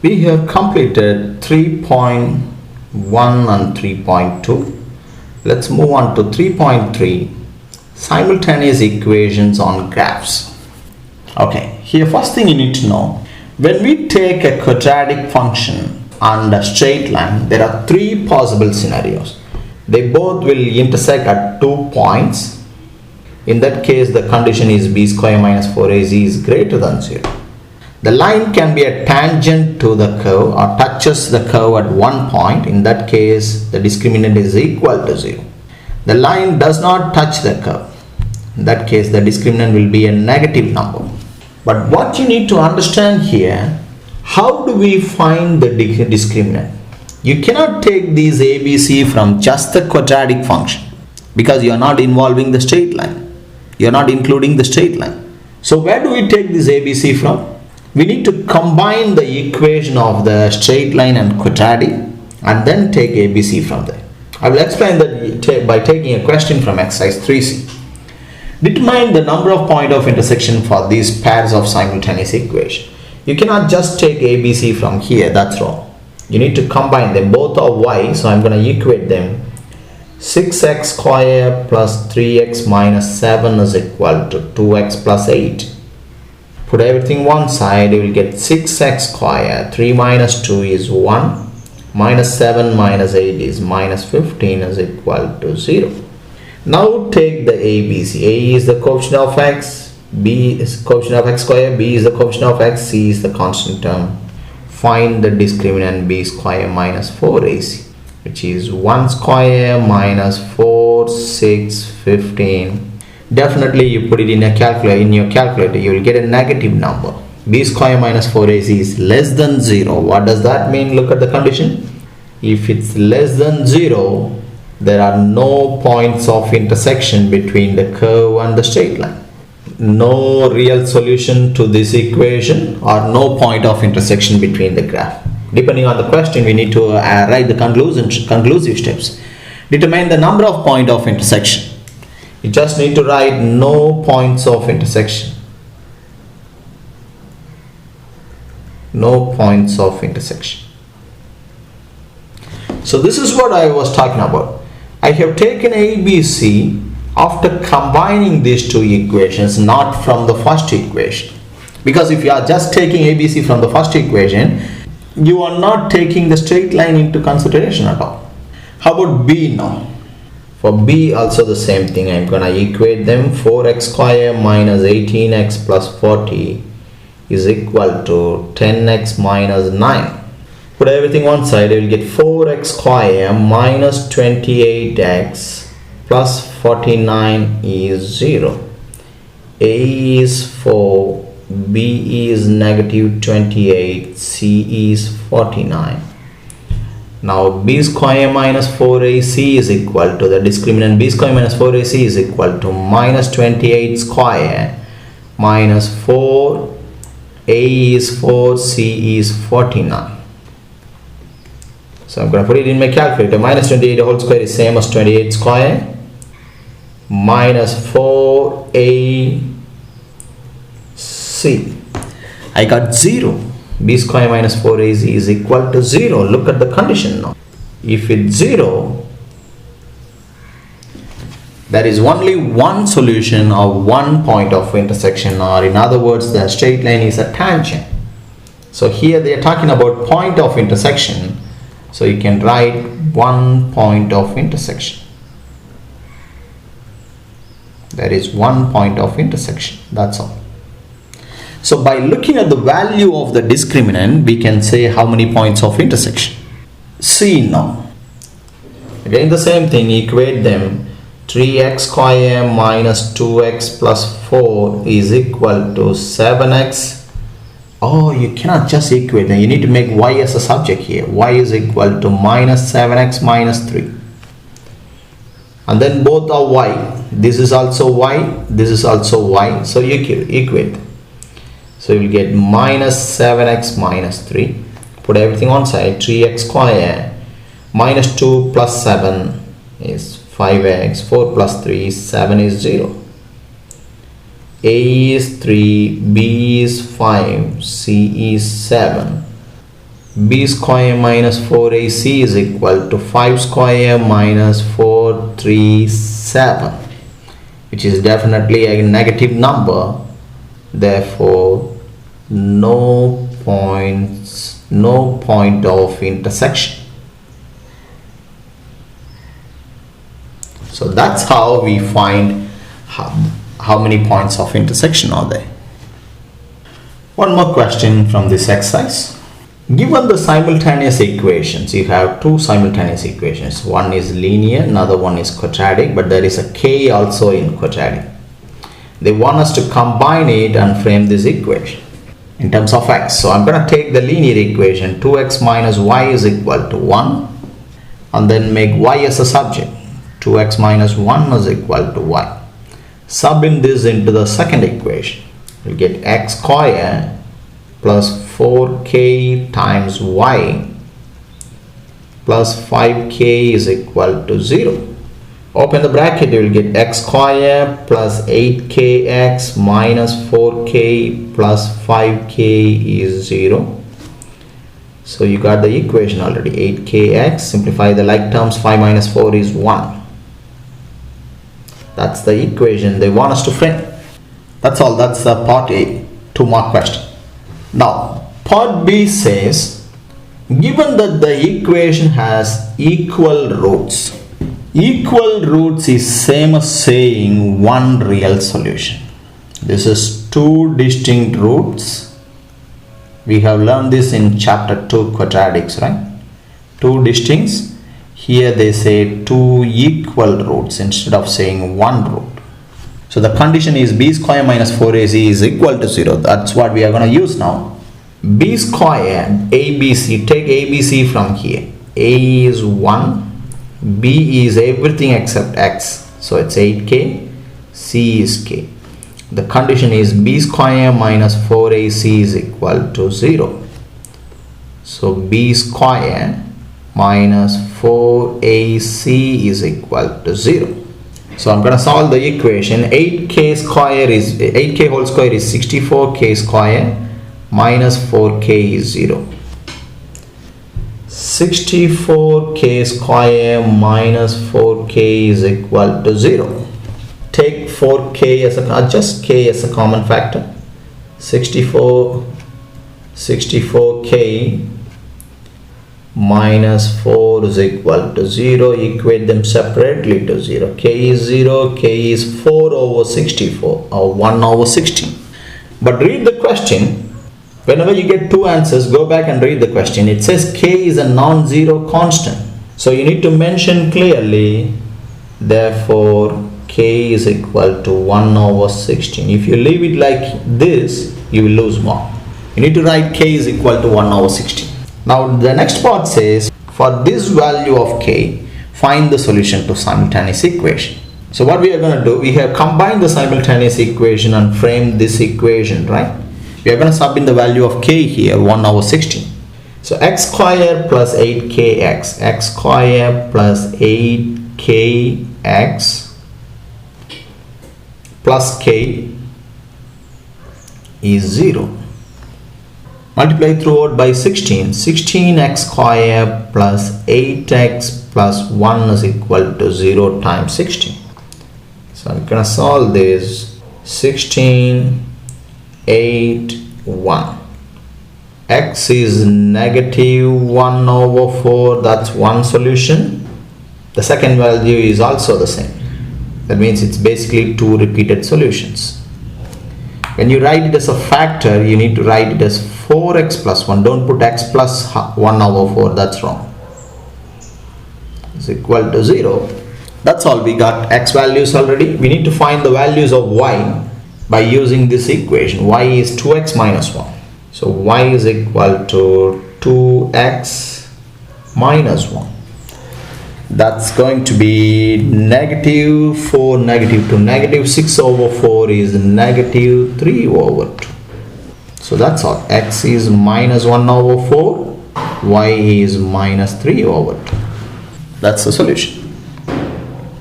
We have completed 3.1 and 3.2. Let's move on to 3.3, simultaneous equations on graphs. Okay, here first thing you need to know, when we take a quadratic function and a straight line, there are three possible scenarios. They both will intersect at 2 points. In that case, the condition is b square minus 4ac is greater than 0. The line can be a tangent to the curve or touches the curve at one point. In that case, the discriminant is equal to 0. The line does not touch the curve. In that case, the discriminant will be a negative number. But what you need to understand here, how do we find the discriminant? You cannot take these ABC from just the quadratic function because you are not involving the straight line. You are not including the straight line. So where do we take this ABC from? We need to combine the equation of the straight line and quadratic and then take ABC from there. I will explain that by taking a question from exercise 3C. Determine the number of points of intersection for these pairs of simultaneous equations. You cannot just take ABC from here, that's wrong. You need to combine them. Both are y, so I'm going to equate them. 6x square plus 3x minus 7 is equal to 2x plus 8. Put everything one side, you will get 6x square, 3 minus 2 is 1, minus 7 minus 8 is minus 15 is equal to 0. Now take the ABC. A is the coefficient of x, B is the coefficient of x square, B is the coefficient of x, C is the constant term. Find the discriminant b square minus 4ac, which is 1 square minus 4, 6, 15. Definitely you put it in your calculator, you will get a negative number. B square minus 4ac is less than 0. What does that mean? Look at the condition. If it's less than 0, there are no points of intersection between the curve and the straight line. No real solution to this equation or no point of intersection between the graph. Depending on the question, we need to write the conclusive steps. Determine the number of points of intersection. You just need to write no points of intersection. No points of intersection. So this is what I was talking about. I have taken ABC after combining these two equations, not from the first equation. Because if you are just taking ABC from the first equation, you are not taking the straight line into consideration at all. How about B now? For B also the same thing. I'm going to equate them. 4x square minus 18x plus 40 is equal to 10x minus 9. Put everything one side, you will get 4x square minus 28x plus 49 is 0. A is 4, B is negative 28, C is 49. Now b square minus 4ac is equal to the discriminant b square minus 4ac is equal to minus 28 square minus 4, a is 4, c is 49. So I'm going to put it in my calculator. Minus 28 whole square is same as 28 square minus 4ac. I got 0. B square minus 4ac is equal to 0. Look at the condition now. If it's 0, there is only one solution or one point of intersection, or in other words, the straight line is a tangent. So here they are talking about point of intersection. So you can write one point of intersection. There is one point of intersection. That's all. So by looking at the value of the discriminant, we can say how many points of intersection. C now. Again the same thing, equate them. 3x square minus 2x plus 4 is equal to 7x. Oh, you cannot just equate them. You need to make y as a subject here. Y is equal to minus 7x minus 3. And then both are y. This is also y. This is also y. So you equate. So you will get minus 7x minus 3. Put everything on side. 3x square minus 2 plus 7 is 5x. 4 plus 3 is 7 is 0. A is 3, B is 5, C is 7. b square minus 4ac is equal to 5 square minus 437, which is definitely a negative number. Therefore, no point of intersection. So that's how we find how many points of intersection are there. One more question from this exercise. Given the simultaneous equations, you have two simultaneous equations. One is linear, another one is quadratic, but there is a k also in quadratic. They want us to combine it and frame this equation in terms of x. So I'm going to take the linear equation, 2x minus y is equal to 1, and then make y as a subject. 2x minus 1 is equal to y. Sub in this into the second equation. You get x square plus 4k times y plus 5k is equal to 0. Open the bracket, you will get x square plus 8kx minus 4k plus 5k is 0. So you got the equation already, 8kx, simplify the like terms, 5 minus 4 is 1. That's the equation they want us to frame. That's all, that's the part A, 2 mark question. Now, part B says, given that the equation has equal roots. Equal roots is same as saying one real solution. This is two distinct roots. We have learned this in chapter 2 quadratics, right? Two distinct. Here they say two equal roots instead of saying one root. So the condition is b square minus 4ac is equal to 0. That's what we are going to use now. B square ABC, take ABC from here. A is 1, B is everything except x. So it's 8k, C is k. The condition is b square minus 4ac is equal to 0. So b square minus 4ac is equal to 0. So I'm going to solve the equation. 8k whole square is 64k square minus 4k is 0. 64k square minus 4k is equal to 0. Take 4k as just k as a common factor. 64k minus 4 is equal to 0. Equate them separately to 0. K is 0. K is 4 over 64 or 1 over 16. But read the question. Whenever you get two answers, go back and read the question. It says k is a non-zero constant. So you need to mention clearly, therefore k is equal to 1 over 16. If you leave it like this, you will lose mark. You need to write k is equal to 1 over 16. Now the next part says, for this value of k, find the solution to simultaneous equation. So what we are going to do, we have combined the simultaneous equation and framed this equation, right? We are going to sub in the value of k here, 1 over 16. So x square plus 8kx, x square plus 8kx plus k is 0. Multiply throughout by 16. 16x square plus 8x plus 1 is equal to 0 times 16. So I'm going to solve this. 16, 8, 1. X is negative 1 over 4. That's one solution. The second value is also the same. That means it's basically two repeated solutions. When you write it as a factor, you need to write it as 4x plus 1. Don't put x plus 1 over 4. That's wrong. It's equal to 0. That's all. We got x values already. We need to find the values of y by using this equation. Y is 2x minus 1. So y is equal to 2x minus 1. That's going to be negative 4, negative 2, negative 6 over 4 is negative 3 over 2. So that's all. X is minus 1 over 4, y is minus 3 over 2. That's the solution.